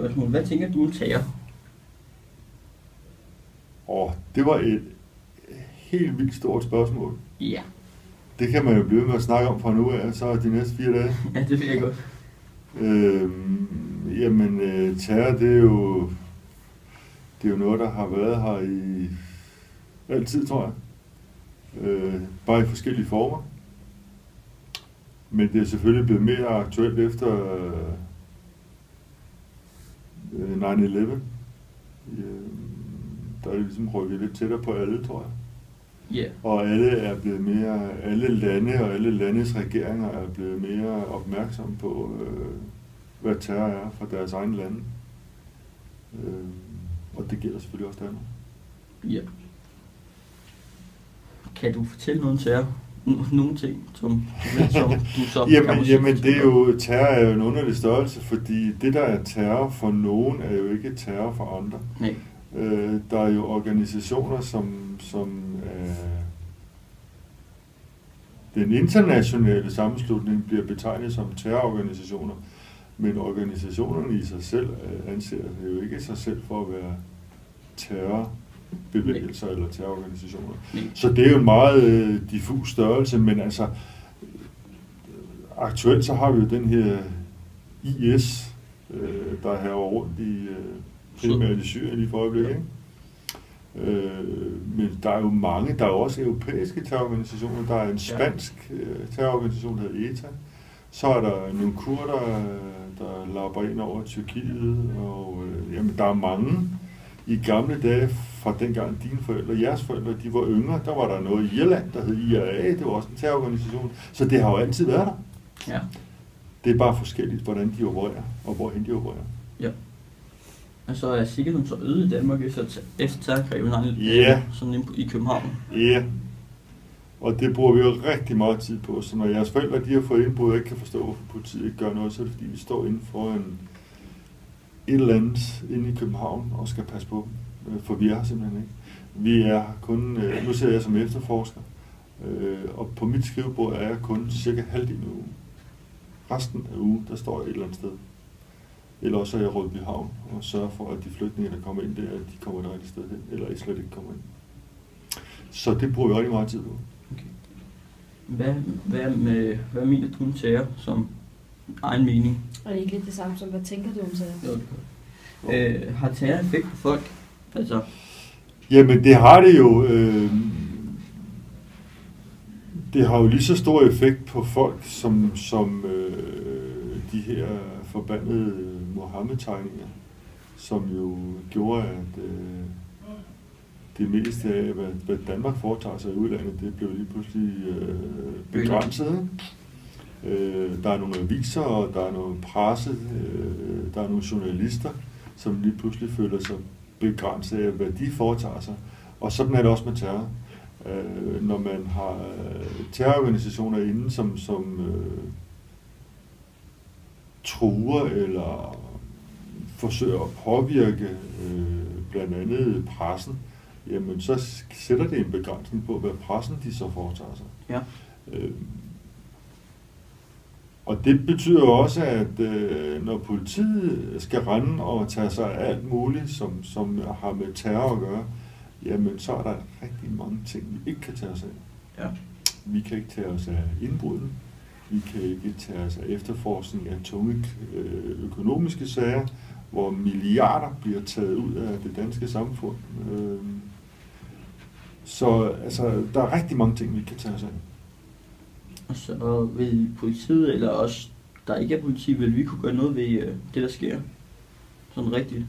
spørgsmål. Hvad tænker du om terror? Det var et helt vildt stort spørgsmål. Ja. Det kan man jo blive med at snakke om fra nu af, så de næste 4 dage. Ja, det vil jeg godt. Terror, det er jo noget, der har været her i altid, tror jeg. Bare i forskellige former. Men det er selvfølgelig blevet mere aktuelt efter 9/11. Der er det ligesom rykket lidt tættere på alle, tror jeg. Yeah. Og alle lande og alle landes regeringer er blevet mere opmærksomme på, hvad terror er fra deres egen lande. Og det gælder selvfølgelig også Danmark. Ja. Kan du fortælle noget om terror? Nogle ting, som du så jamen det er jo, terror er jo en underlig størrelse, fordi det, der er terror for nogen, er jo ikke terror for andre. Nej. Der er jo organisationer, som den internationale sammenslutning bliver betegnet som terrororganisationer, men organisationerne i sig selv anser jo ikke sig selv for at være terrorbevægelser eller terrororganisationer. Så det er jo en meget diffus størrelse, men altså aktuelt så har vi jo den her IS, der her rundt i primært i Syrien i øjeblikket, ikke? Men der er jo mange, der er også europæiske terrororganisationer. Der er en spansk terrororganisation, der hedder ETA. Så er der nogle kurder, der lapper ind over Tyrkiet, og der er mange. I gamle dage, fra dengang dine forældre, jeres forældre, de var yngre, der var der noget i Irland, der hed IRA, det var også en terrororganisation. Så det har jo altid været der. Ja. Det er bare forskelligt, hvordan de opererer, og hvorhen de opererer. Ja. Og så er sikkerheden så øget i Danmark efter terrorangrebet sådan i København. Ja. Og det bruger vi jo rigtig meget tid på. Så når jeres forældre de har fået indbrud og ikke kan forstå, hvorfor politiet ikke gør noget, så er det fordi, vi står inden for et eller andet inde i København og skal passe på dem. For vi er simpelthen ikke. Vi er kun, nu sidder jeg som efterforsker, og på mit skrivebord er jeg kun cirka halvdelen af ugen. Resten af ugen, der står jeg et eller andet sted. Eller også er jeg Rødby Havn og sørger for, at de flygtninge, der kommer ind der, de kommer et rigtigt sted hen, eller I slet ikke kommer ind. Så det bruger jeg rigtig meget tid på. Okay. Hvad mener du om terror som egen mening? Og det er ikke lidt det samme som, hvad tænker du om terror? Jo. Har terror effekt på folk? Altså? Jamen det har det jo. Det har jo lige så stor effekt på folk, som de her forbandede Mohammed-tegninger, som jo gjorde, at det meste af, hvad Danmark foretager sig i udlandet, det blev lige pludselig begrænset. Der er nogle aviser, og der er nogle presse, der er nogle journalister, som lige pludselig føler sig begrænset af, hvad de foretager sig. Og sådan er det også med terror. Når man har terrororganisationer inde, som truer eller forsøger at påvirke blandt andet pressen, jamen så sætter det en begrænsning på, hvad pressen de så foretager sig. Ja. Og det betyder også, at når politiet skal rende og tage sig af alt muligt, som har med terror at gøre, jamen så er der rigtig mange ting, vi ikke kan tage os af. Ja. Vi kan ikke tage os af indbrudene. Vi kan ikke tage os af efterforskning af tunge økonomiske sager, hvor milliarder bliver taget ud af det danske samfund. Så altså, der er rigtig mange ting, vi kan tage os af. Og så vil politiet, eller os, der ikke er politi, vil vi kunne gøre noget ved det, der sker? Sådan rigtigt.